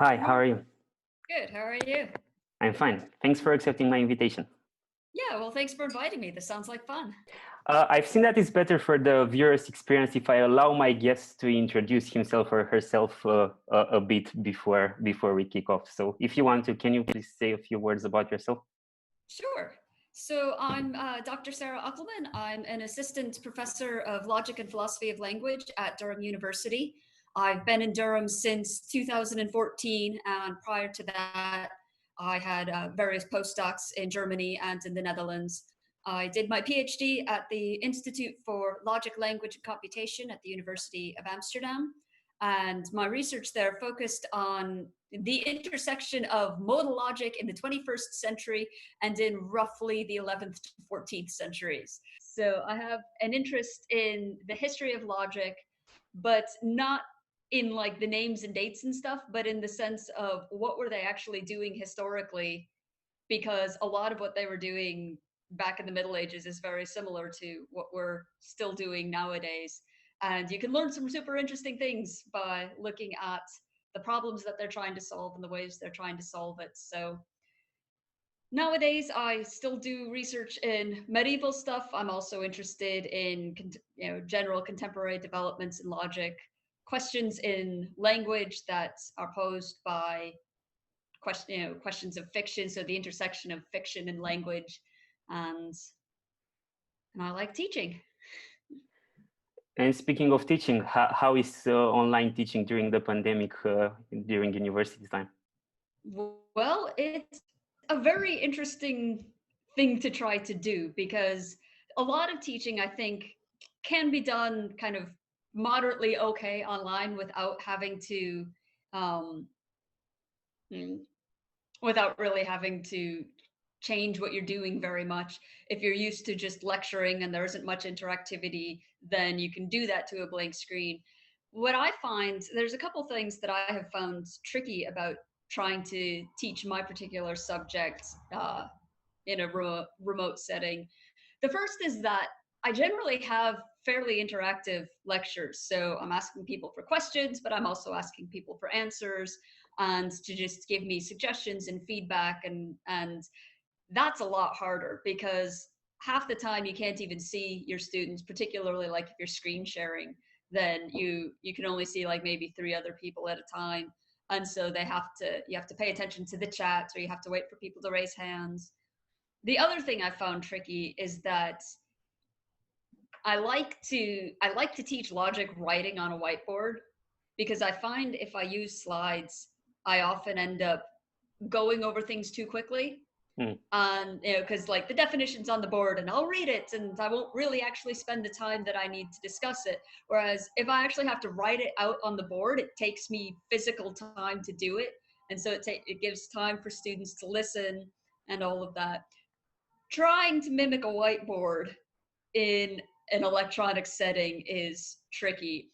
Hi, how are you? Good. How are you? I'm fine. Thanks for accepting my invitation. Yeah, well, thanks for inviting me. This sounds like fun. I've seen that it's better for the viewer's experience if I allow my guest to introduce himself or herself a bit before we kick off. So if you want to, can you please say a few words about yourself? Sure. So I'm Dr. Sara Uckelman. I'm an assistant professor of logic and philosophy of language at Durham University. I've been in Durham since 2014, and prior to that, I had various postdocs in Germany and in the Netherlands. I did my PhD at the Institute for Logic, Language, and Computation at the University of Amsterdam. And my research there focused on the intersection of modal logic in the 21st century and in roughly the 11th to 14th centuries. So I have an interest in the history of logic, but not in like the names and dates and stuff, but in the sense of what were they actually doing historically, because a lot of what they were doing back in the Middle Ages is very similar to what we're still doing nowadays. And you can learn some super interesting things by looking at the problems that they're trying to solve and the ways they're trying to solve it. So nowadays, I still do research in medieval stuff. I'm also interested in general contemporary developments in logic, questions in language that are posed by questions of fiction, so the intersection of fiction and language, and and I like teaching. And speaking of teaching, how is online teaching during the pandemic, during university time? Well, it's a very interesting thing to try to do because a lot of teaching, I think, can be done kind of moderately okay online without having to um, hmm, without really having to change what you're doing very much. If you're used to just lecturing and there isn't much interactivity, then you can do that to a blank screen. What I find, there's a couple things that I have found tricky about trying to teach my particular subject in a remote setting. The first is that I generally have fairly interactive lectures. So I'm asking people for questions, but I'm also asking people for answers and to just give me suggestions and feedback. And that's a lot harder because half the time you can't even see your students, particularly like if you're screen sharing, then you can only see like maybe 3 other people at a time. And so you have to pay attention to the chat, or you have to wait for people to raise hands. The other thing I found tricky is that I like to teach logic writing on a whiteboard because I find if I use slides, I often end up going over things too quickly. Mm. And because like the definition's on the board and I'll read it and I won't really actually spend the time that I need to discuss it. Whereas if I actually have to write it out on the board, it takes me physical time to do it. And so it gives time for students to listen and all of that. Trying to mimic a whiteboard in an electronic setting is tricky.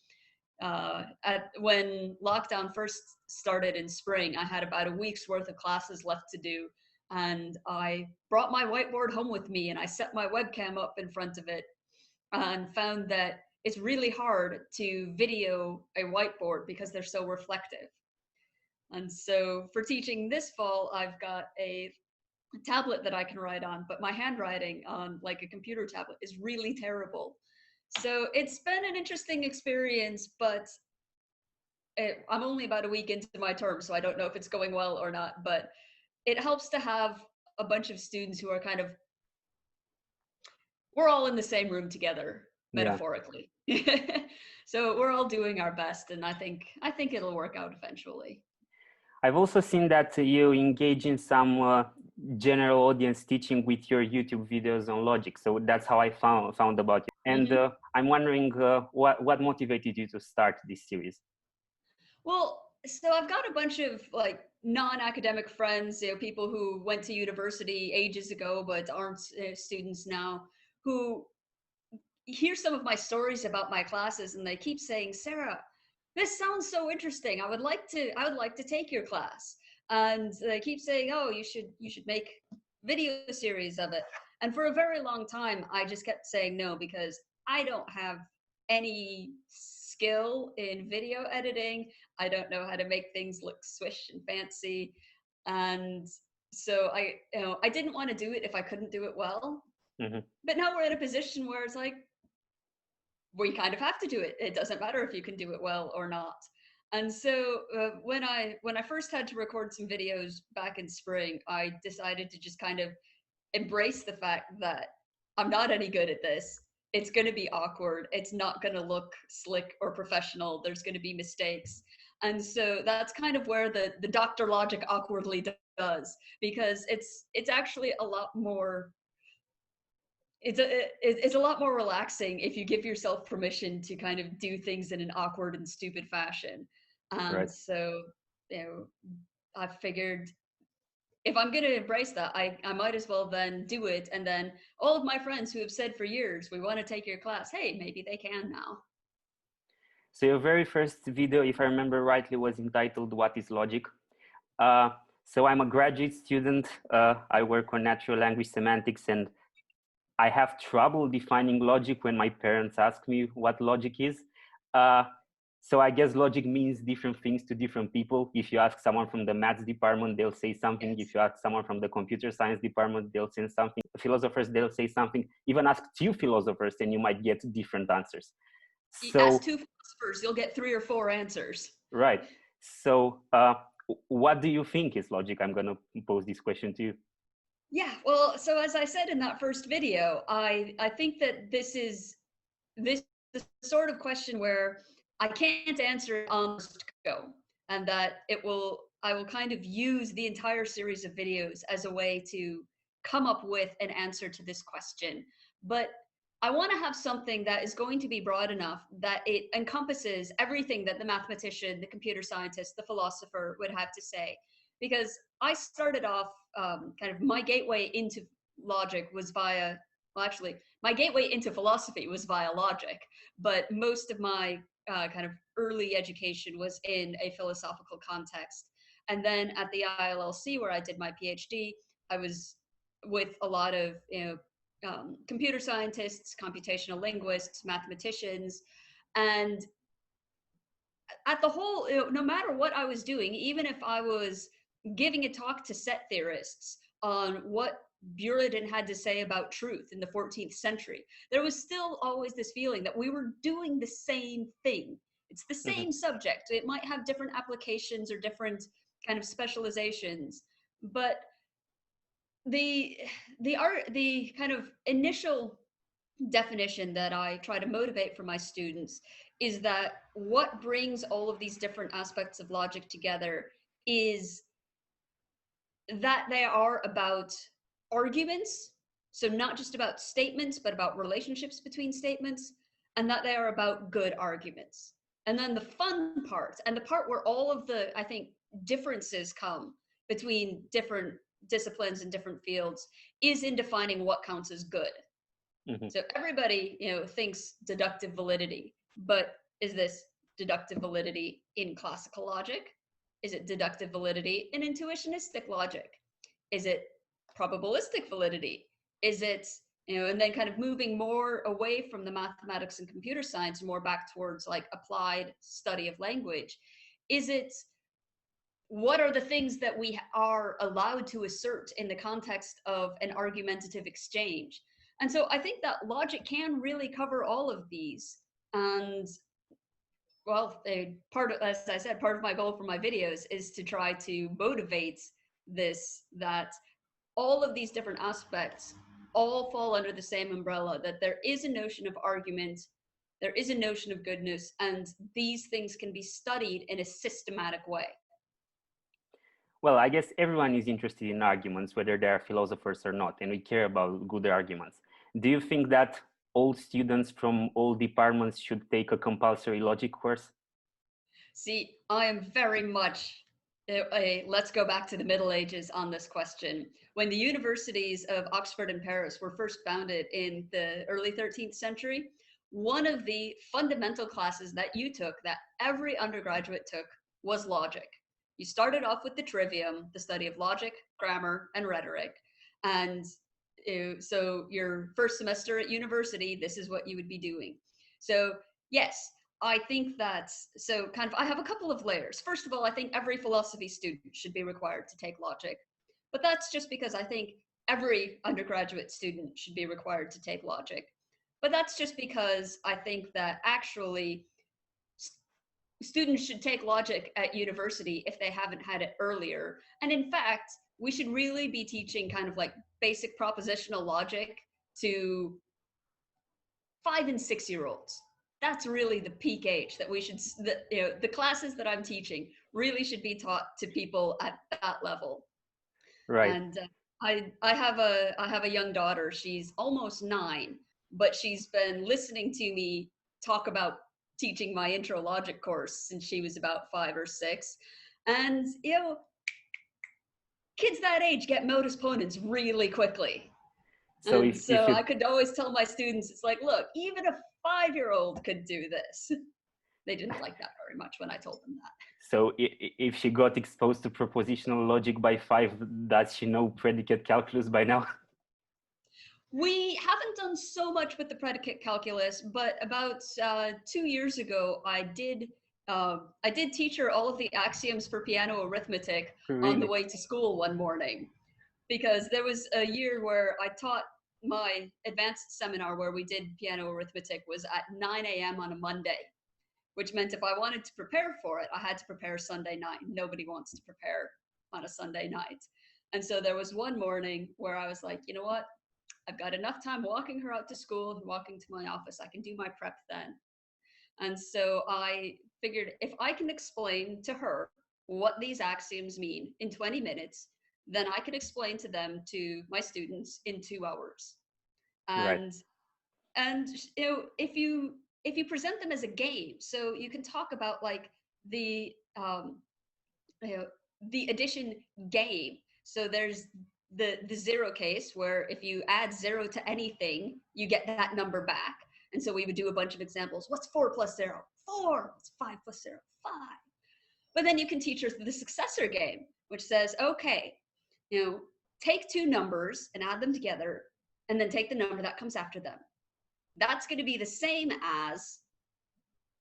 When lockdown first started in spring, I had about a week's worth of classes left to do, and I brought my whiteboard home with me and I set my webcam up in front of it and found that it's really hard to video a whiteboard because they're so reflective. And so for teaching this fall, I've got a tablet that I can write on, but my handwriting on like a computer tablet is really terrible. So it's been an interesting experience, but I'm only about a week into my term, so I don't know if it's going well or not, but it helps to have a bunch of students who are kind of, we're all in the same room together, Yeah. metaphorically. So we're all doing our best, and I think it'll work out eventually. I've also seen that you engage in some general audience teaching with your YouTube videos on logic. So that's how I found about you. And I'm wondering what motivated you to start this series? Well, so I've got a bunch of like non-academic friends, people who went to university ages ago but aren't students now, who hear some of my stories about my classes and they keep saying, "Sara, this sounds so interesting. I would like to take your class." And they keep saying, "Oh, you should make video series of it." And for a very long time, I just kept saying no because I don't have any skill in video editing. I don't know how to make things look swish and fancy. And so I didn't want to do it if I couldn't do it well. Mm-hmm. But now we're in a position where it's like, we kind of have to do it. It doesn't matter if you can do it well or not. And so when I first had to record some videos back in spring, I decided to just kind of embrace the fact that I'm not any good at this. It's going to be awkward. It's not going to look slick or professional. There's going to be mistakes. And so that's kind of where the Dr. Logic awkwardly does, because it's actually a lot more, it's a lot more relaxing if you give yourself permission to kind of do things in an awkward and stupid fashion. And Right. so, you know, I figured if I'm going to embrace that, I might as well then do it. And then all of my friends who have said for years, we want to take your class, hey, maybe they can now. So your very first video, if I remember rightly, was entitled "What is Logic?" So I'm a graduate student. I work on natural language semantics, and I have trouble defining logic when my parents ask me what logic is. So I guess logic means different things to different people. If you ask someone from the maths department, they'll say something. Yes. If you ask someone from the computer science department, they'll say something. Philosophers, they'll say something. Even ask two philosophers, and you might get different answers. So, ask two philosophers, you'll get 3 or 4 answers. right. So what do you think is logic? I'm going to pose this question to you. Yeah, well, so as I said in that first video, I think that this is the sort of question where I can't answer it on the go, and that I will kind of use the entire series of videos as a way to come up with an answer to this question. But I want to have something that is going to be broad enough that it encompasses everything that the mathematician, the computer scientist, the philosopher would have to say. Because I started off kind of my gateway into logic was via, well, actually, my gateway into philosophy was via logic, but most of my kind of early education was in a philosophical context. And then at the ILLC, where I did my PhD, I was with a lot of computer scientists, computational linguists, mathematicians, and at the whole, no matter what I was doing, even if I was giving a talk to set theorists on what Buridan had to say about truth in the 14th century, there was still always this feeling that we were doing the same thing. It's the same subject. It might have different applications or different kind of specializations, but the kind of initial definition that I try to motivate for my students is that what brings all of these different aspects of logic together is that they are about arguments, so not just about statements, but about relationships between statements, and that they are about good arguments. And then the fun part, and the part where all of the, I think, differences come between different disciplines and different fields, is in defining what counts as good. So everybody, thinks deductive validity, but is this deductive validity in classical logic? Is it deductive validity in intuitionistic logic? Is it probabilistic validity? Is it, and then kind of moving more away from the mathematics and computer science, more back towards like applied study of language? Is it, what are the things that we are allowed to assert in the context of an argumentative exchange? And so I think that logic can really cover all of these. And well, as I said, part of my goal for my videos is to try to motivate this, that all of these different aspects all fall under the same umbrella, that there is a notion of argument, there is a notion of goodness, and these things can be studied in a systematic way. Well, I guess everyone is interested in arguments, whether they are philosophers or not, and we care about good arguments. Do you think that all students from all departments should take a compulsory logic course? See, I am very much let's go back to the Middle Ages on this question. When the universities of Oxford and Paris were first founded in the early 13th century, one of the fundamental classes that you took, that every undergraduate took, was logic. You started off with the trivium, the study of logic, grammar, and rhetoric. And so your first semester at university, this is what you would be doing. So yes, I think that, so kind of, I have a couple of layers. First of all, I think every philosophy student should be required to take logic, but that's just because I think every undergraduate student should be required to take logic. But that's just because I think that actually students should take logic at university if they haven't had it earlier. And in fact, we should really be teaching kind of like basic propositional logic to 5 and 6 year olds. That's really the peak age that we should, the classes that I'm teaching really should be taught to people at that level. Right. And I have a young daughter. She's almost 9, but she's been listening to me talk about teaching my intro logic course since she was about 5 or 6. And kids that age get modus ponens really quickly. So And if so you I could always tell my students, it's like, look, even a 5-year-old could do this. They didn't like that very much when I told them that. so if she got exposed to propositional logic by 5, does she know predicate calculus by now? We haven't done so much with the predicate calculus, but about 2 years ago, I did teach her all of the axioms for piano arithmetic on the Really? way to school one morning, because there was a year where I taught my advanced seminar where we did piano arithmetic was at 9 a.m. on a Monday, which meant if I wanted to prepare for it, I had to prepare Sunday night. Nobody wants to prepare on a Sunday night. And so there was one morning where I was like, you know what? I've got enough time walking her out to school and walking to my office. I can do my prep then. And so I figured if I can explain to her what these axioms mean in 20 minutes, then I could explain to them, to my students, in 2 hours. Right. And if you present them as a game, so you can talk about like the the addition game. So there's the 0 case where if you add 0 to anything, you get that number back. And so we would do a bunch of examples. What's 4 plus 0? 4. What's 5 plus 0? 5. But then you can teach her the successor game, which says, okay, take 2 numbers and add them together, and then take the number that comes after them. That's going to be the same as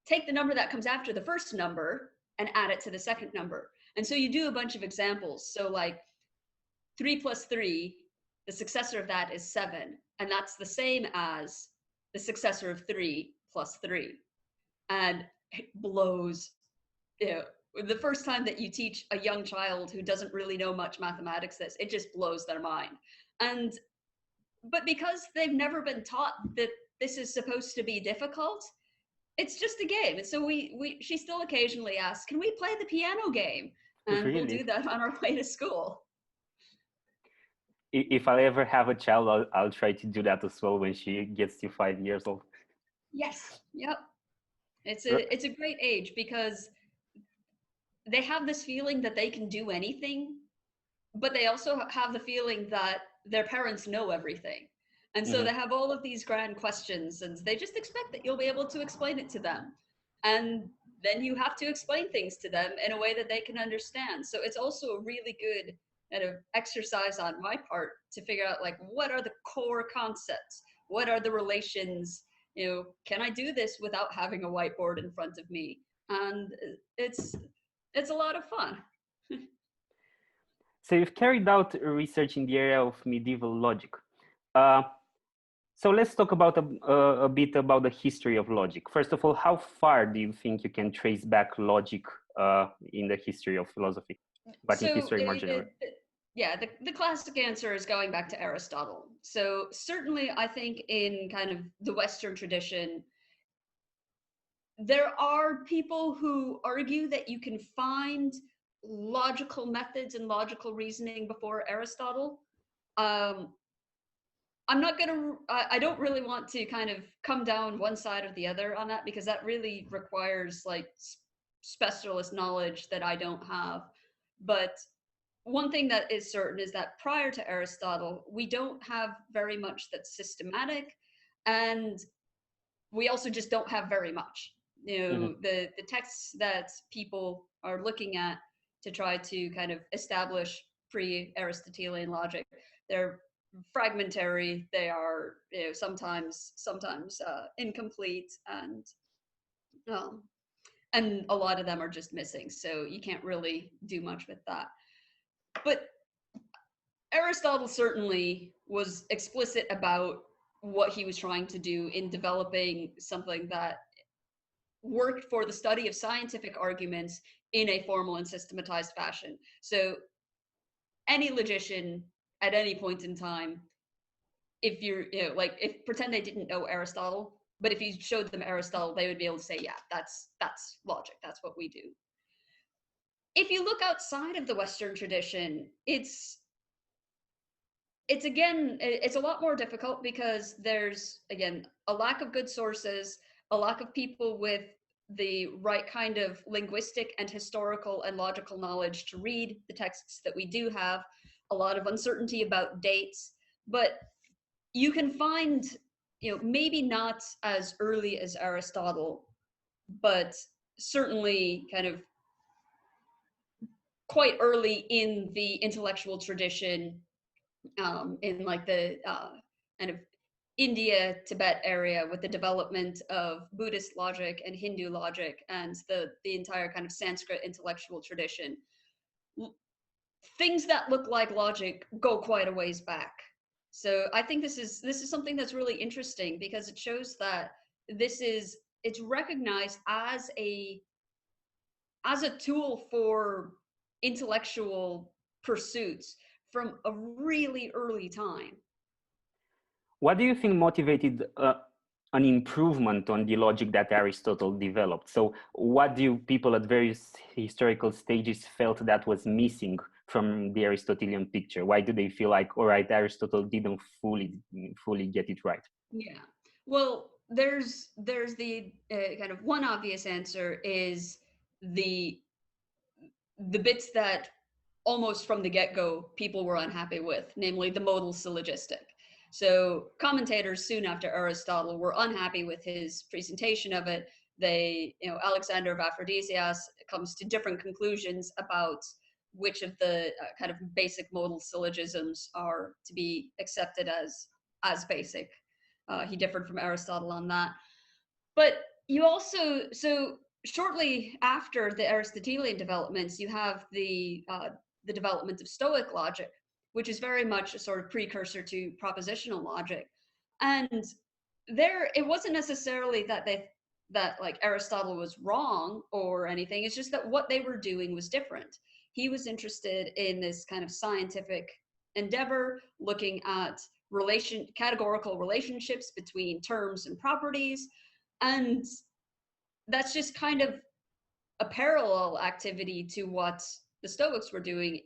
take the number that comes after the first number and add it to the second number. And so you do a bunch of examples. So like 3 plus 3, the successor of that is 7. And that's the same as the successor of 3 plus 3. And it blows, the first time that you teach a young child who doesn't really know much mathematics this, it just blows their mind. But because they've never been taught that this is supposed to be difficult, it's just a game. And so she still occasionally asks, can we play the piano game? And Really? we'll do that on our way to school. If I ever have a child, I'll try to do that as well when she gets to 5 years old. Yes. Yep. It's a great age because they have this feeling that they can do anything, but they also have the feeling that their parents know everything. And so they have all of these grand questions, and they just expect that you'll be able to explain it to them. And then you have to explain things to them in a way that they can understand. So it's also a really good kind of exercise on my part to figure out, like, what are the core concepts? What are the relations? Can I do this without having a whiteboard in front of me? And it's a lot of fun. So you've carried out research in the area of medieval logic. So let's talk about a bit about the history of logic. First of all, how far do you think you can trace back logic in the history of philosophy, but in history more generally? The classic answer is going back to Aristotle. So certainly I think in kind of the Western tradition, there are people who argue that you can find logical methods and logical reasoning before Aristotle. I don't really want to kind of come down one side or the other on that, because that really requires like specialist knowledge that I don't have. But one thing that is certain is that prior to Aristotle, we don't have very much that's systematic, and we also just don't have very much. The texts that people are looking at to try to kind of establish pre-Aristotelian logic, they're fragmentary. They are sometimes incomplete, and And a lot of them are just missing, so you can't really do much with that. But Aristotle certainly was explicit about what he was trying to do in developing something that worked for the study of scientific arguments in a formal and systematized fashion. So any logician at any point in time, if you're, like, if pretend they didn't know Aristotle, but if you showed them Aristotle, they would be able to say, yeah, that's logic. That's what we do. If you look outside of the Western tradition, it's again, it's a lot more difficult because there's, again, a lack of good sources, a lack of people with the right kind of linguistic and historical and logical knowledge to read the texts that we do have, a lot of uncertainty about dates, but you can find, maybe not as early as Aristotle, but certainly kind of quite early in the intellectual tradition, in like the kind of India, Tibet area, with the development of Buddhist logic and Hindu logic and the entire kind of Sanskrit intellectual tradition. Things that look like logic go quite a ways back. So I think this is something that's really interesting because it shows that it's recognized as a tool for intellectual pursuits from a really early time. What do you think motivated an improvement on the logic that Aristotle developed? So what do people at various historical stages felt that was missing from the Aristotelian picture? Why do they feel like, all right, Aristotle didn't fully get it right? Yeah. Well, there's the kind of one obvious answer is the bits that almost from the get-go people were unhappy with, namely the modal syllogistic. So commentators soon after Aristotle were unhappy with his presentation of it. Alexander of Aphrodisias comes to different conclusions about which of the kind of basic modal syllogisms are to be accepted as basic. He differed from Aristotle on that. But you also, so shortly after the Aristotelian developments, you have the development of Stoic logic, which is very much a sort of precursor to propositional logic. And there, it wasn't necessarily that like Aristotle was wrong or anything. It's just that what they were doing was different. He was interested in this kind of scientific endeavor, looking at categorical relationships between terms and properties. And that's just kind of a parallel activity to what the Stoics were doing,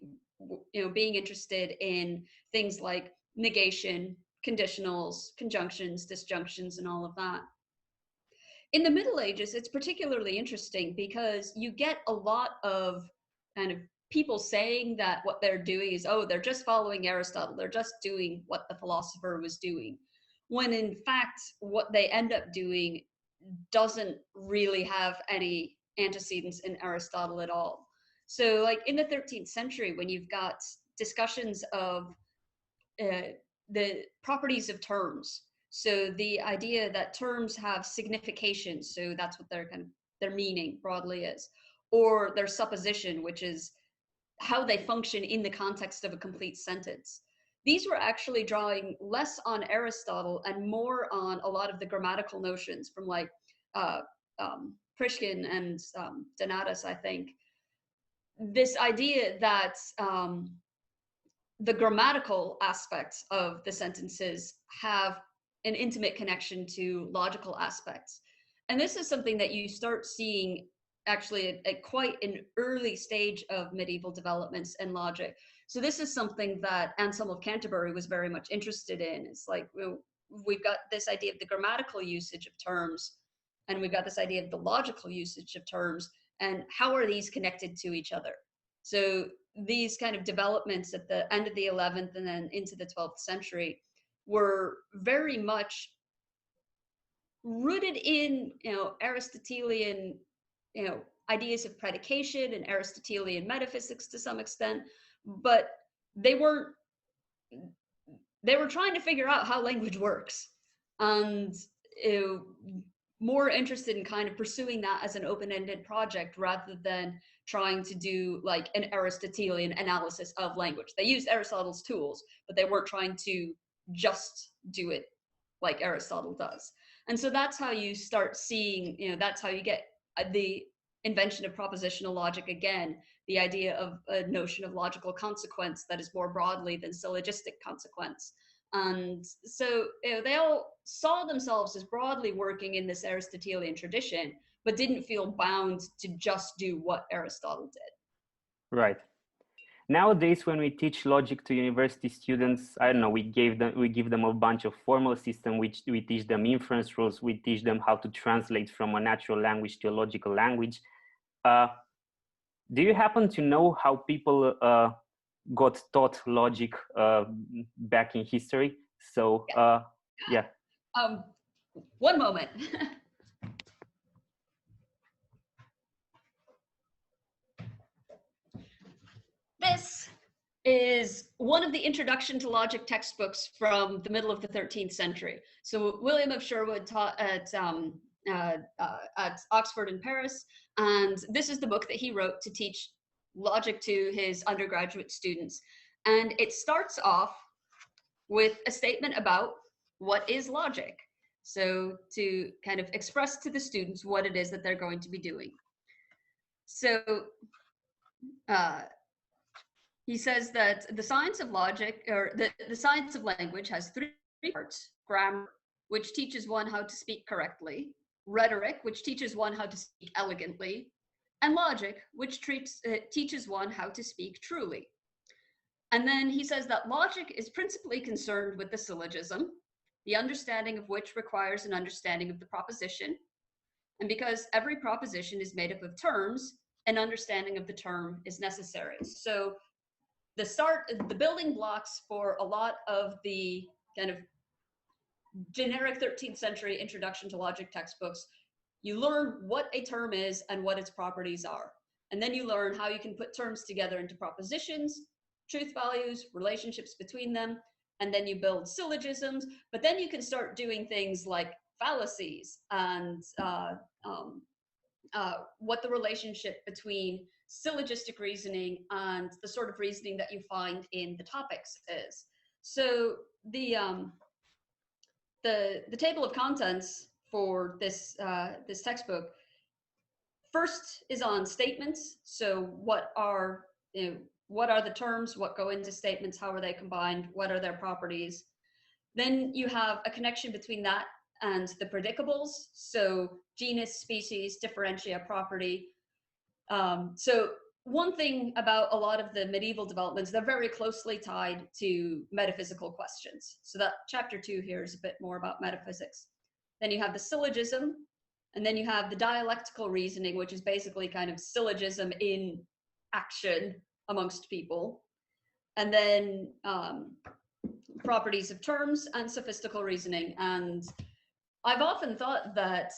being interested in things like negation, conditionals, conjunctions, disjunctions, and all of that. In the Middle Ages, it's particularly interesting because you get a lot of kind of people saying that what they're doing is, oh, they're just following Aristotle, they're just doing what the philosopher was doing, when in fact what they end up doing doesn't really have any antecedents in Aristotle at all. So like in the 13th century, when you've got discussions of the properties of terms, so the idea that terms have signification, so that's what their meaning broadly is, or their supposition, which is how they function in the context of a complete sentence. These were actually drawing less on Aristotle and more on a lot of the grammatical notions from like Prishkin and Donatus, I think. This idea that the grammatical aspects of the sentences have an intimate connection to logical aspects. And this is something that you start seeing actually at quite an early stage of medieval developments and logic. So this is something that Anselm of Canterbury was very much interested in. It's like, we've got this idea of the grammatical usage of terms, and we've got this idea of the logical usage of terms, and how are these connected to each other? So these kind of developments at the end of the 11th and then into the 12th century were very much rooted in, Aristotelian, ideas of predication and Aristotelian metaphysics to some extent, but they were trying to figure out how language works. And more interested in kind of pursuing that as an open-ended project rather than trying to do like an Aristotelian analysis of language. They used Aristotle's tools, but they weren't trying to just do it like Aristotle does. And so that's how you start seeing, that's how you get the invention of propositional logic again, the idea of a notion of logical consequence that is more broadly than syllogistic consequence. And so they all saw themselves as broadly working in this Aristotelian tradition, but didn't feel bound to just do what Aristotle did. Right. Nowadays, when we teach logic to university students, I don't know, we give them a bunch of formal system, which we teach them inference rules, we teach them how to translate from a natural language to a logical language. Do you happen to know how people got taught logic back in history? So yeah. One moment. This is one of the Introduction to Logic textbooks from the middle of the 13th century. So William of Sherwood taught at Oxford and Paris, and this is the book that he wrote to teach logic to his undergraduate students. And it starts off with a statement about what is logic. So to kind of express to the students what it is that they're going to be doing. So he says that the science of logic, or the science of language, has three parts: grammar, which teaches one how to speak correctly; rhetoric, which teaches one how to speak elegantly; and logic, which teaches one how to speak truly. And then he says that logic is principally concerned with the syllogism, the understanding of which requires an understanding of the proposition. And because every proposition is made up of terms, an understanding of the term is necessary. So the building blocks for a lot of the kind of generic 13th century introduction to logic textbooks, you learn what a term is and what its properties are. And then you learn how you can put terms together into propositions, truth values, relationships between them, and then you build syllogisms. But then you can start doing things like fallacies and what the relationship between syllogistic reasoning and the sort of reasoning that you find in the topics is. So the table of contents for this this textbook first is on statements. So what are the terms, what go into statements, how are they combined, what are their properties? Then you have a connection between that and the predicables. So genus, species, differentia, property. So one thing about a lot of the medieval developments, they're very closely tied to metaphysical questions. So that chapter 2 here is a bit more about metaphysics. Then you have the syllogism, and then you have the dialectical reasoning, which is basically kind of syllogism in action amongst people. And then properties of terms and sophistical reasoning. And I've often thought that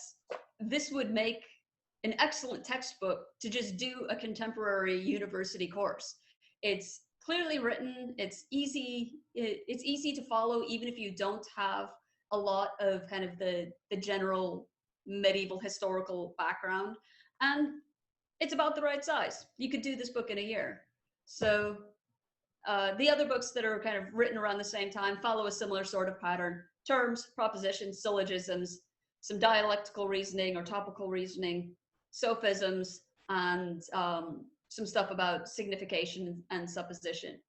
this would make an excellent textbook to just do a contemporary university course. It's clearly written, it's easy to follow, even if you don't have a lot of kind of the general medieval historical background. And it's about the right size. You could do this book in a year. So the other books that are kind of written around the same time follow a similar sort of pattern: terms, propositions, syllogisms, some dialectical reasoning or topical reasoning, sophisms, and some stuff about signification and supposition.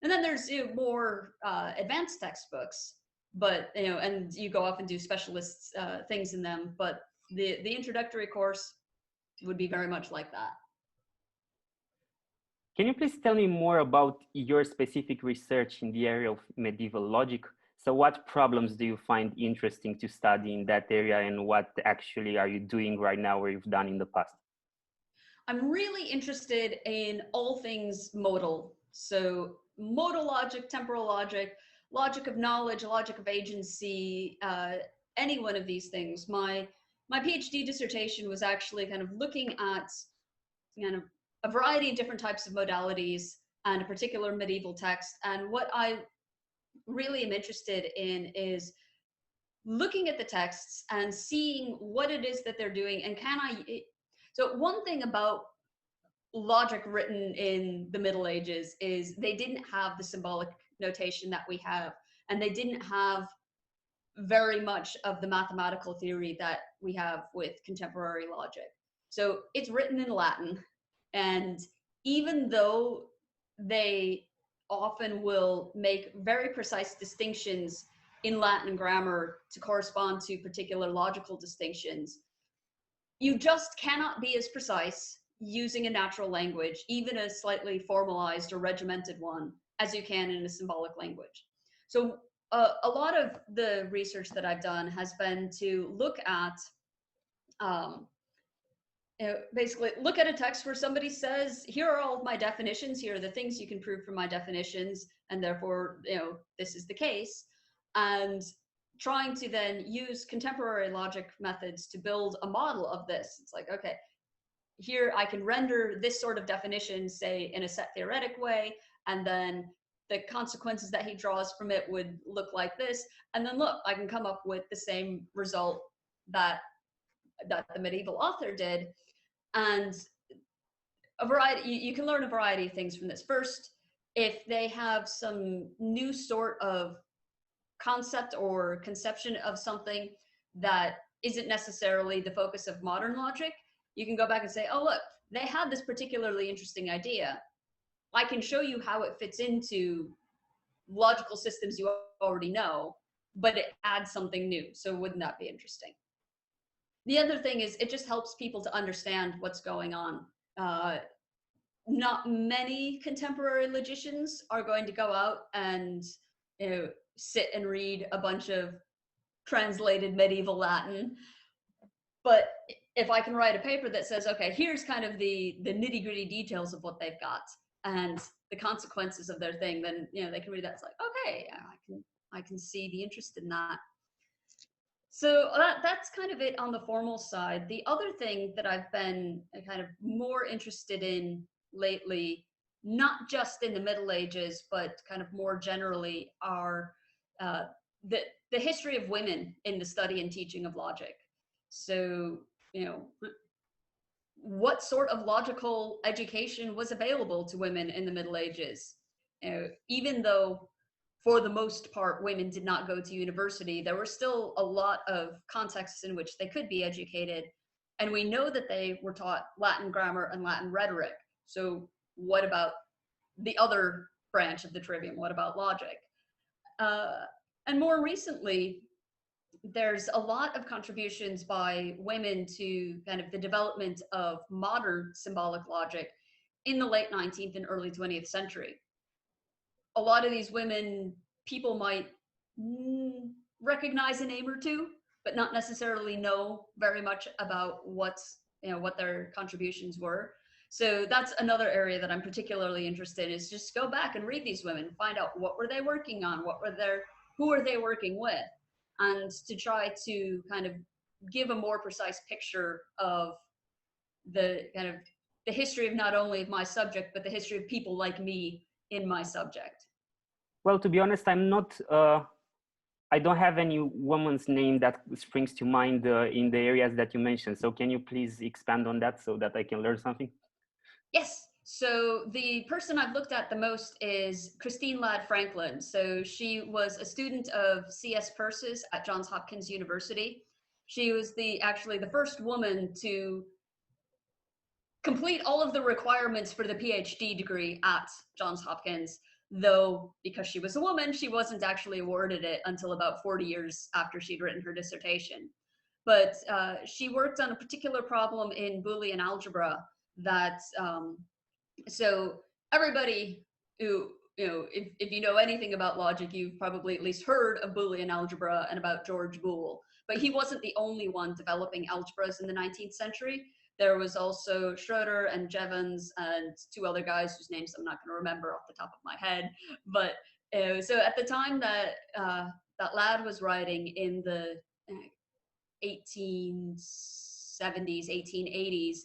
And then there's more advanced textbooks, but and you go off and do specialist things in them. But the introductory course would be very much like that. Can you please tell me more about your specific research in the area of medieval logic? So what problems do you find interesting to study in that area, and what actually are you doing right now or you've done in the past? I'm really interested in all things modal. So modal logic, temporal logic, logic of knowledge, logic of agency, any one of these things. My PhD dissertation was actually kind of looking at kind of a variety of different types of modalities and a particular medieval text. And what I really am interested in is looking at the texts and seeing what it is that they're doing, and so one thing about logic written in the Middle Ages is they didn't have the symbolic notation that we have, and they didn't have very much of the mathematical theory that we have with contemporary logic. So it's written in Latin, and even though they often will make very precise distinctions in Latin grammar to correspond to particular logical distinctions, you just cannot be as precise using a natural language, even a slightly formalized or regimented one, as you can in a symbolic language. So a lot of the research that I've done has been to look at, basically look at a text where somebody says, here are all of my definitions, here are the things you can prove from my definitions, and therefore, this is the case. And trying to then use contemporary logic methods to build a model of this. It's like, okay, here I can render this sort of definition, say, in a set theoretic way, and then the consequences that he draws from it would look like this. And then look, I can come up with the same result that the medieval author did. And a variety, you can learn a variety of things from this. First, if they have some new sort of concept or conception of something that isn't necessarily the focus of modern logic, you can go back and say, oh, look, they had this particularly interesting idea. I can show you how it fits into logical systems you already know, but it adds something new. So wouldn't that be interesting? The other thing is it just helps people to understand what's going on. Not many contemporary logicians are going to go out and sit and read a bunch of translated medieval Latin. But if I can write a paper that says, okay, here's kind of the nitty-gritty details of what they've got and the consequences of their thing, then they can read that. It's like, okay, I can see the interest in that. So that's kind of it on the formal side. The other thing that I've been kind of more interested in lately, not just in the Middle Ages, but kind of more generally, are the history of women in the study and teaching of logic. So, what sort of logical education was available to women in the Middle Ages? Even though, for the most part, women did not go to university, there were still a lot of contexts in which they could be educated. And we know that they were taught Latin grammar and Latin rhetoric. So what about the other branch of the trivium? What about logic? And more recently, there's a lot of contributions by women to kind of the development of modern symbolic logic in the late 19th and early 20th century. A lot of these women, people might recognize a name or two, but not necessarily know very much about what their contributions were. So that's another area that I'm particularly interested in, is just go back and read these women, find out what were they working on, who are they working with, and to try to kind of give a more precise picture of the kind of the history of not only of my subject, but the history of people like me in my subject. Well, to be honest, I'm not, I don't have any woman's name that springs to mind in the areas that you mentioned. So can you please expand on that so that I can learn something? Yes. So the person I've looked at the most is Christine Ladd Franklin. So she was a student of C.S. Peirce's at Johns Hopkins University. She was actually the first woman to complete all of the requirements for the PhD degree at Johns Hopkins, though because she was a woman, she wasn't actually awarded it until about 40 years after she'd written her dissertation. But she worked on a particular problem in Boolean algebra that, so everybody who, if you know anything about logic, you've probably at least heard of Boolean algebra and about George Boole. But he wasn't the only one developing algebras in the 19th century. There was also Schroeder and Jevons and two other guys whose names I'm not going to remember off the top of my head. But so at the time that that Ladd was writing in the 1870s, 1880s,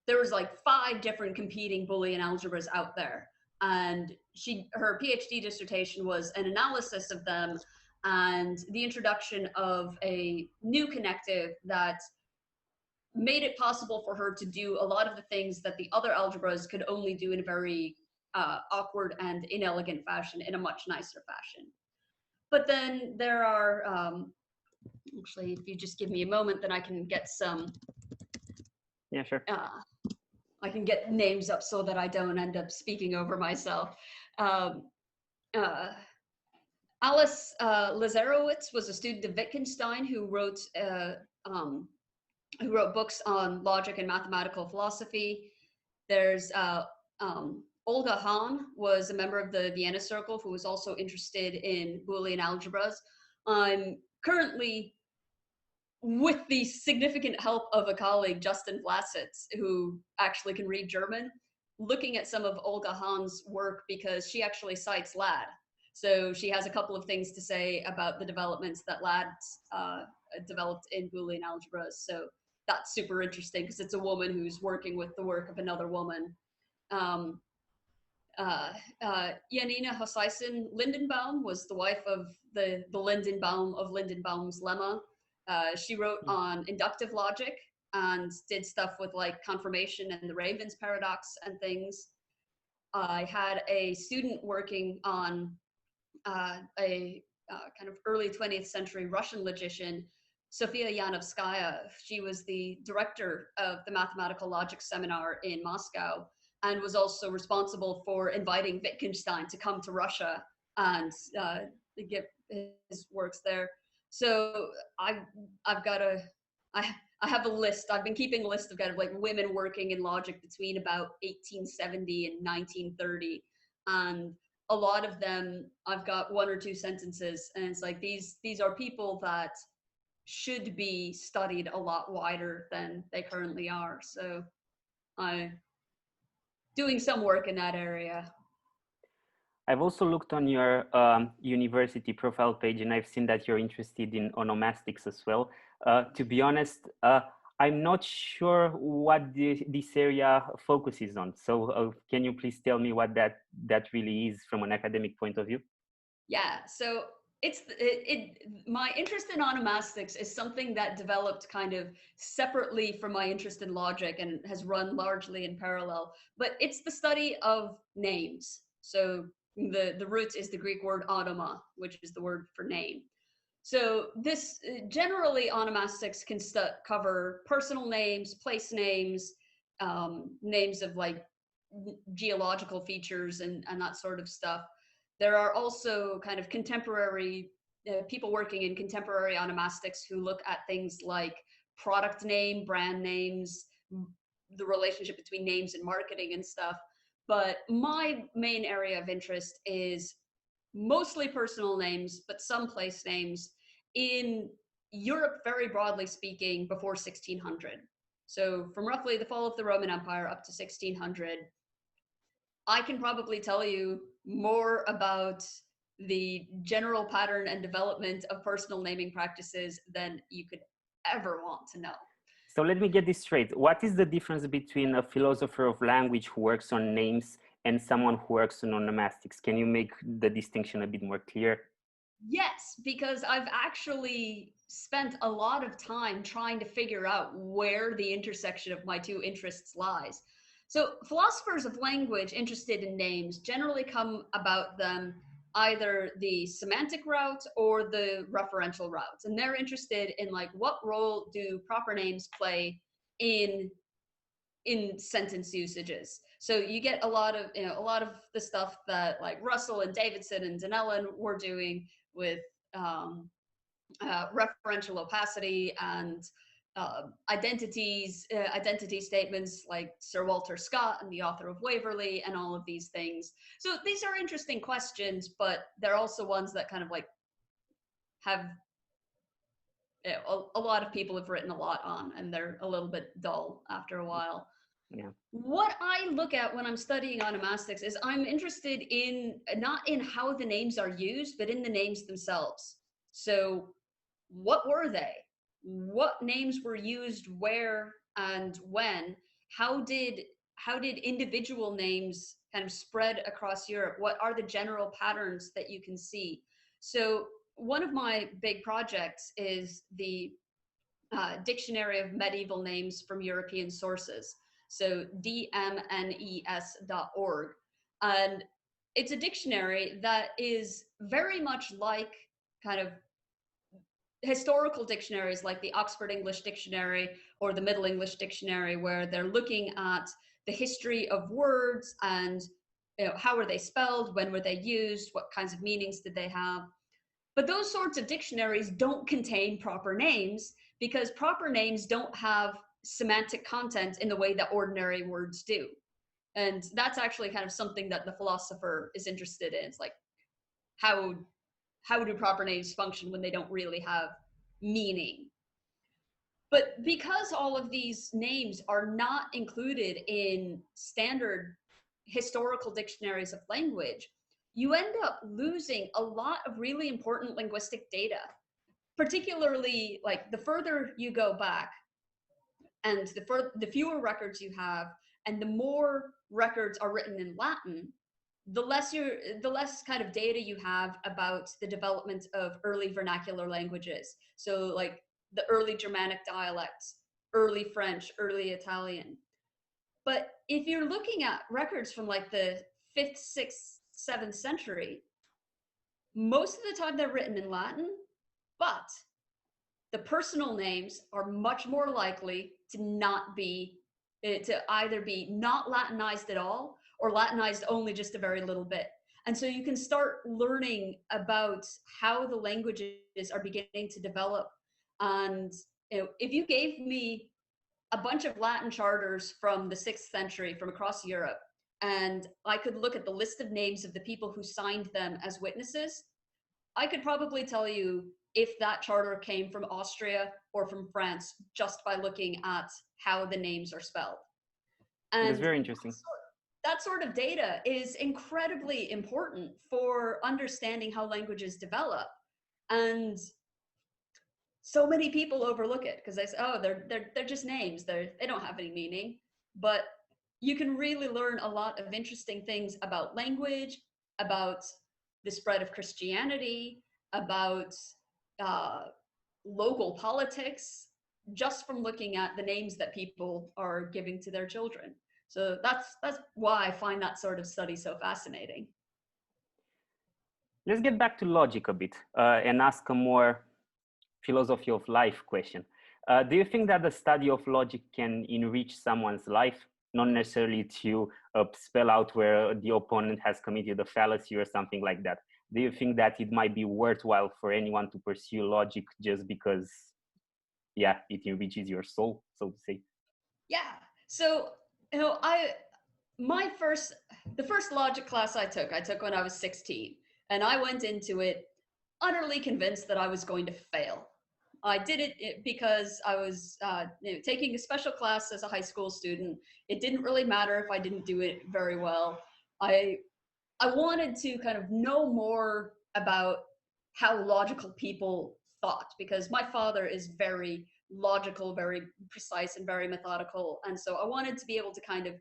there was like 5 different competing Boolean algebras out there. And her PhD dissertation was an analysis of them and the introduction of a new connective that made it possible for her to do a lot of the things that the other algebras could only do in a very awkward and inelegant fashion, in a much nicer fashion. But then there are, actually, if you just give me a moment, then I can get some. Yeah, sure. I can get names up so that I don't end up speaking over myself. Alice Lazarowitz was a student of Wittgenstein who wrote books on logic and mathematical philosophy. There's Olga Hahn was a member of the Vienna Circle who was also interested in Boolean algebras. I'm currently, with the significant help of a colleague, Justin Vlasitz, who actually can read German, looking at some of Olga Hahn's work because she actually cites LAD. So she has a couple of things to say about the developments that LAD developed in Boolean algebras. So that's super interesting because it's a woman who's working with the work of another woman. Janina Hosseisen Lindenbaum was the wife of the Lindenbaum of Lindenbaum's lemma. She wrote on inductive logic and did stuff with like confirmation and the Raven's paradox and things. I had a student working on a kind of early 20th century Russian logician, Sofia Yanovskaya. She was the director of the mathematical logic seminar in Moscow and was also responsible for inviting Wittgenstein to come to Russia and get his works there. So I have a list. I've been keeping a list of kind of like women working in logic between about 1870 and 1930, and a lot of them I've got one or two sentences, and it's like these are people that should be studied a lot wider than they currently are. So I'm doing some work in that area. I've also looked on your university profile page, and I've seen that you're interested in onomastics as well. To be honest, I'm not sure what this area focuses on. So can you please tell me what that really is from an academic point of view? Yeah, so my interest in onomastics is something that developed kind of separately from my interest in logic and has run largely in parallel. But it's the study of names. So the root is the Greek word onoma, which is the word for name. So this generally onomastics can cover personal names, place names, names of like geological features and that sort of stuff. There are also kind of contemporary people working in contemporary onomastics who look at things like product name, brand names, the relationship between names and marketing and stuff. But my main area of interest is mostly personal names, but some place names in Europe, very broadly speaking, before 1600. So from roughly the fall of the Roman Empire up to 1600, I can probably tell you more about the general pattern and development of personal naming practices than you could ever want to know. So let me get this straight. What is the difference between a philosopher of language who works on names and someone who works on onomastics? Can you make the distinction a bit more clear? Yes, because I've actually spent a lot of time trying to figure out where the intersection of my two interests lies. So philosophers of language interested in names generally come about them either the semantic route or the referential route. And they're interested in like, what role do proper names play in sentence usages? So you get a lot of the stuff that like Russell and Davidson and Donnellan were doing with referential opacity and identity statements like Sir Walter Scott and the author of Waverley and all of these things. So these are interesting questions, but they're also ones that kind of like have a lot of people have written a lot on, and they're a little bit dull after a while. Yeah. What I look at when I'm studying onomastics is I'm interested in not in how the names are used, but in the names themselves. So what were they? What names were used where and when? How did individual names kind of spread across Europe? What are the general patterns that you can see? So one of my big projects is the Dictionary of Medieval Names from European Sources. So dmnes.org. And it's a dictionary that is very much like kind of historical dictionaries like the Oxford English Dictionary or the Middle English Dictionary, where they're looking at the history of words and how were they spelled, when were they used, what kinds of meanings did they have. But those sorts of dictionaries don't contain proper names because proper names don't have semantic content in the way that ordinary words do. And that's actually kind of something that the philosopher is interested in. It's like, how do proper names function when they don't really have meaning? But because all of these names are not included in standard historical dictionaries of language, you end up losing a lot of really important linguistic data, particularly like the further you go back and the fewer records you have and the more records are written in Latin, the less kind of data you have about the development of early vernacular languages. So like the early Germanic dialects, early French, early Italian. But if you're looking at records from like the 5th, 6th, 7th century, most of the time they're written in Latin, but the personal names are much more likely to not be, to either be not Latinized at all or Latinized only just a very little bit. And so you can start learning about how the languages are beginning to develop. And if you gave me a bunch of Latin charters from the 6th century from across Europe, and I could look at the list of names of the people who signed them as witnesses, I could probably tell you if that charter came from Austria or from France just by looking at how the names are spelled. And that's very interesting. That sort of data is incredibly important for understanding how languages develop. And so many people overlook it because they say, oh, they're just names. They don't have any meaning. But you can really learn a lot of interesting things about language, about the spread of Christianity, about local politics, just from looking at the names that people are giving to their children. So that's why I find that sort of study so fascinating. Let's get back to logic a bit and ask a more philosophy of life question. Do you think that the study of logic can enrich someone's life, not necessarily to spell out where the opponent has committed a fallacy or something like that? Do you think that it might be worthwhile for anyone to pursue logic just because, yeah, it enriches your soul, so to say? Yeah. So, the first logic class I took when I was 16, and I went into it utterly convinced that I was going to fail. I did it because I was taking a special class as a high school student. It didn't really matter if I didn't do it very well. I wanted to kind of know more about how logical people thought, because my father is very logical, very precise, and very methodical. And so I wanted to be able to kind of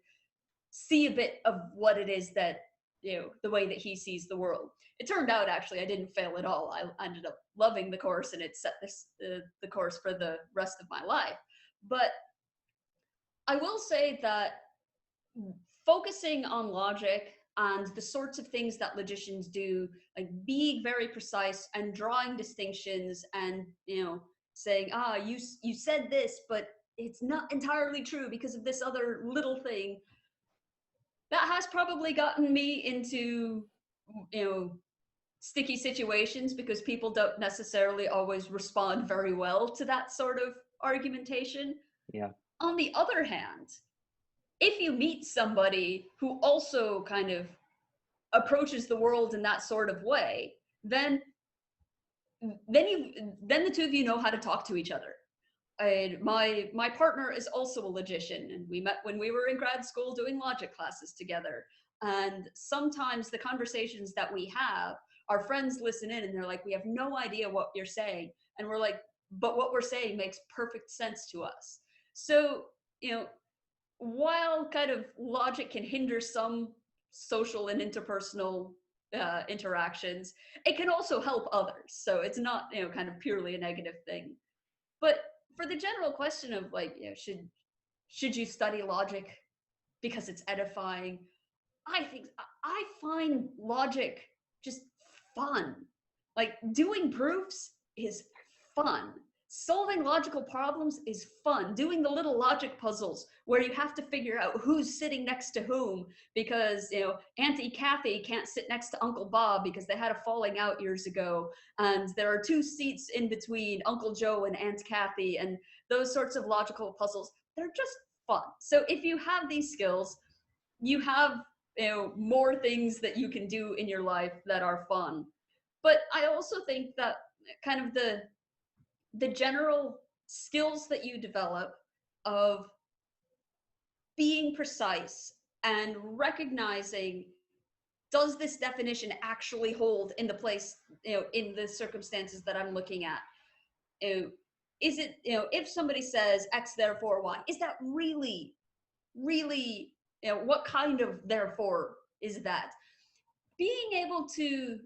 see a bit of what it is that, the way that he sees the world. It turned out, actually, I didn't fail at all. I ended up loving the course, and it set the course for the rest of my life. But I will say that focusing on logic and the sorts of things that logicians do, like being very precise and drawing distinctions and, saying, you said this, but it's not entirely true because of this other little thing, that has probably gotten me into, sticky situations because people don't necessarily always respond very well to that sort of argumentation. Yeah. On the other hand, if you meet somebody who also kind of approaches the world in that sort of way, then the two of you know how to talk to each other. And my partner is also a logician, and we met when we were in grad school doing logic classes together. And sometimes the conversations that we have, our friends listen in and they're like, we have no idea what you're saying. And we're like, but what we're saying makes perfect sense to us. So, while kind of logic can hinder some social and interpersonal interactions. It can also help others. So it's not, you know, kind of purely a negative thing. But for the general question of like, you know, should you study logic because it's edifying? I find logic just fun. Like doing proofs is fun. Solving logical problems is fun. Doing the little logic puzzles where you have to figure out who's sitting next to whom because, you know, Auntie Kathy can't sit next to Uncle Bob because they had a falling out years ago. And there are 2 seats in between Uncle Joe and Aunt Kathy, and those sorts of logical puzzles. They're just fun. So if you have these skills, you have, you know, more things that you can do in your life that are fun. But I also think that kind of the general skills that you develop of being precise and recognizing, does this definition actually hold in the place, you know, in the circumstances that I'm looking at? You know, is it, you know, if somebody says X therefore Y, is that really, really, you know, what kind of therefore is that? Being able to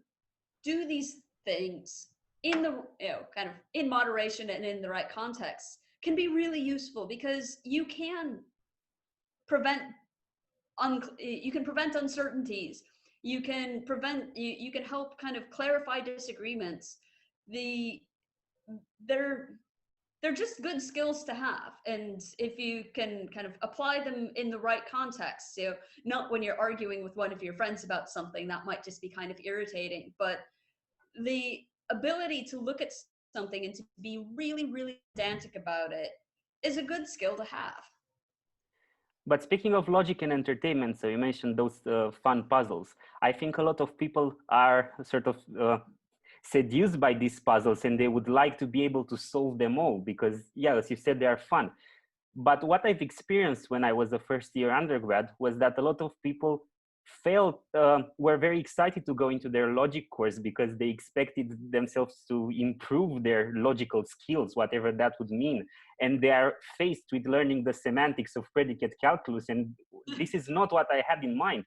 do these things in the, you know, kind of in moderation and in the right context can be really useful because you can prevent you can prevent uncertainties. You can you can help kind of clarify disagreements. The they're they're just good skills to have, and if you can kind of apply them in the right context, you know, not when you're arguing with one of your friends about something that might just be kind of irritating, but the ability to look at something and to be really, really pedantic about it is a good skill to have. But speaking of logic and entertainment, so you mentioned those fun puzzles. I think a lot of people are sort of seduced by these puzzles and they would like to be able to solve them all because, yeah, as you said, they are fun. But what I've experienced when I was a first year undergrad was that a lot of people were very excited to go into their logic course because they expected themselves to improve their logical skills, whatever that would mean. And they are faced with learning the semantics of predicate calculus. And this is not what I had in mind.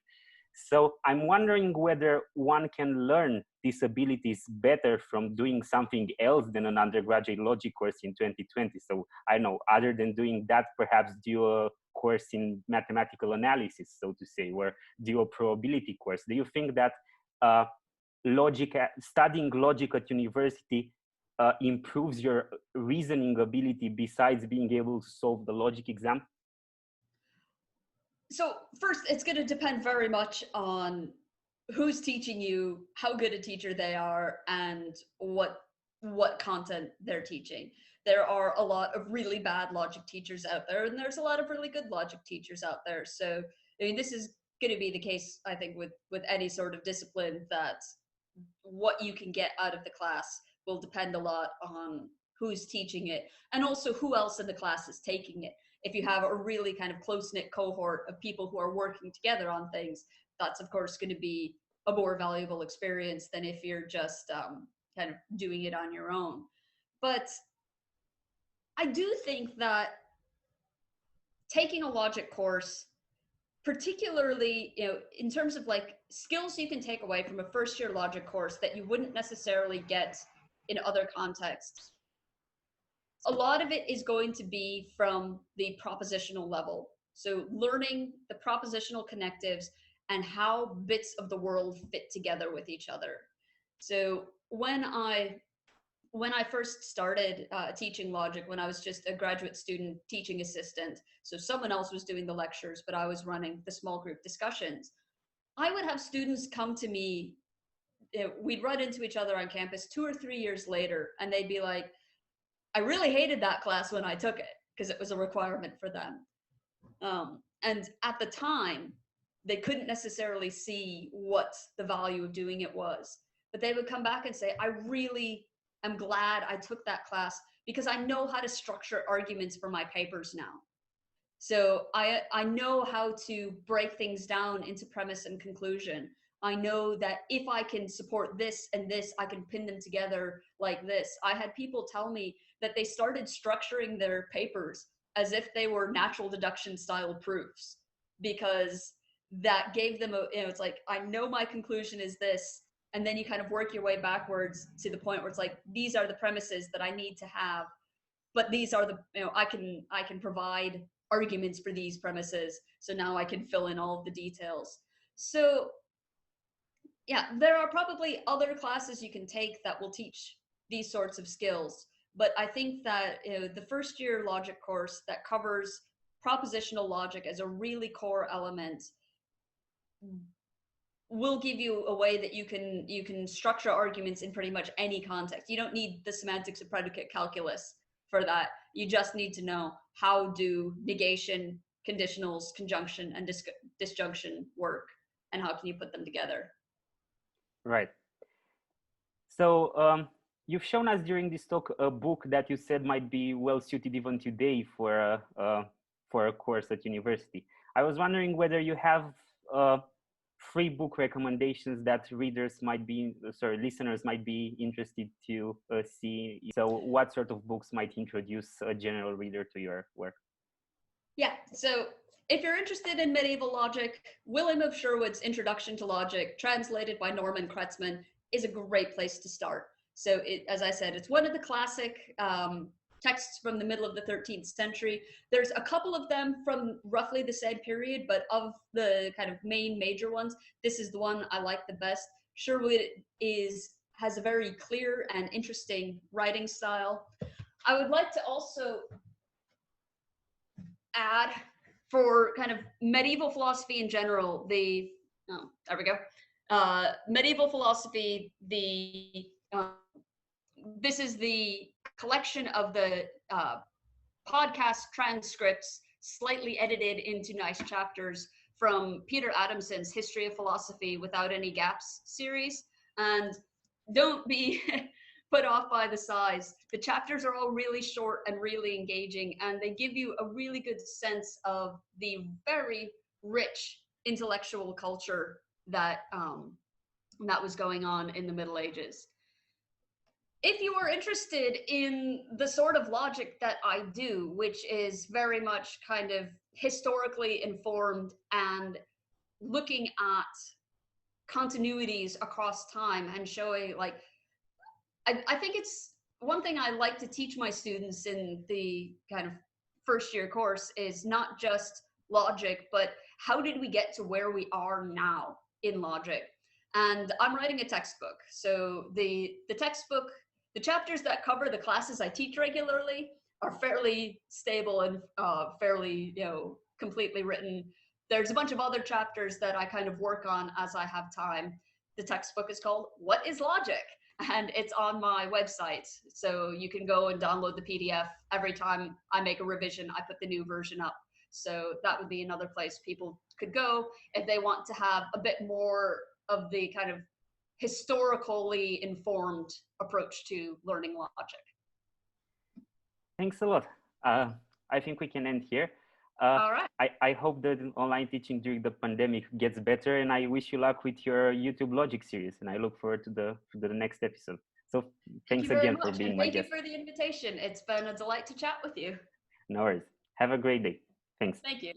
So I'm wondering whether one can learn these abilities better from doing something else than an undergraduate logic course in 2020. So I know, other than doing that, perhaps do a course in mathematical analysis, so to say, or do a probability course. Do you think that studying logic at university improves your reasoning ability besides being able to solve the logic exam? So first, it's going to depend very much on who's teaching you, how good a teacher they are, and what content they're teaching. There are a lot of really bad logic teachers out there, and there's a lot of really good logic teachers out there. So I mean, this is going to be the case, I think, with any sort of discipline, that what you can get out of the class will depend a lot on who's teaching it and also who else in the class is taking it. If you have a really kind of close-knit cohort of people who are working together on things, that's of course going to be a more valuable experience than if you're just kind of doing it on your own. But I do think that taking a logic course, particularly, you know, in terms of like skills you can take away from a first year logic course that you wouldn't necessarily get in other contexts, a lot of it is going to be from the propositional level. So learning the propositional connectives and how bits of the world fit together with each other. So when I first started teaching logic, when I was just a graduate student teaching assistant, so someone else was doing the lectures, but I was running the small group discussions, I would have students come to me, we'd run into each other on campus 2 or 3 years later, and they'd be like, I really hated that class when I took it because it was a requirement for them. And at the time, they couldn't necessarily see what the value of doing it was. But they would come back and say, I really am glad I took that class because I know how to structure arguments for my papers now. So I know how to break things down into premise and conclusion. I know that if I can support this and this, I can pin them together like this. I had people tell me that they started structuring their papers as if they were natural deduction style proofs because that gave them it's like, I know my conclusion is this, and then you kind of work your way backwards to the point where it's like, these are the premises that I need to have, but these are the, I can provide arguments for these premises, so now I can fill in all of the details. So yeah, there are probably other classes you can take that will teach these sorts of skills, but I think that the first year logic course that covers propositional logic as a really core element will give you a way that you can structure arguments in pretty much any context. You don't need the semantics of predicate calculus for that. You just need to know how do negation, conditionals, conjunction, and disjunction work, and how can you put them together. Right. So you've shown us during this talk a book that you said might be well suited even today for a course at university. I was wondering whether you have free book recommendations that listeners might be interested to see. So what sort of books might introduce a general reader to your work? Yeah, so if you're interested in medieval logic, William of Sherwood's Introduction to Logic, translated by Norman Kretzmann, is a great place to start. So as I said, it's one of the classic texts from the middle of the 13th century. There's a couple of them from roughly the same period, but of the kind of major ones, this is the one I like the best. Sherwood has a very clear and interesting writing style. I would like to also add, for kind of medieval philosophy in general, there we go. Medieval philosophy, this is the collection of the podcast transcripts, slightly edited into nice chapters, from Peter Adamson's History of Philosophy Without Any Gaps series. And don't be put off by the size. The chapters are all really short and really engaging, and they give you a really good sense of the very rich intellectual culture that was going on in the Middle Ages. If you are interested in the sort of logic that I do, which is very much kind of historically informed and looking at continuities across time and showing, like, I think it's one thing I like to teach my students in the kind of first year course is not just logic, but how did we get to where we are now in logic? And I'm writing a textbook. So the textbook, the chapters that cover the classes I teach regularly are fairly stable and fairly, completely written. There's a bunch of other chapters that I kind of work on as I have time. The textbook is called What is Logic? And it's on my website. So you can go and download the PDF. Every time I make a revision, I put the new version up. So that would be another place people could go if they want to have a bit more of the kind of historically informed approach to learning logic. Thanks a lot. I think we can end here. All right. I hope that online teaching during the pandemic gets better, and I wish you luck with your YouTube Logic series, and I look forward to the next episode. So thanks again for being my guest. Thank you for the invitation. It's been a delight to chat with you. No worries. Have a great day. Thanks. Thank you.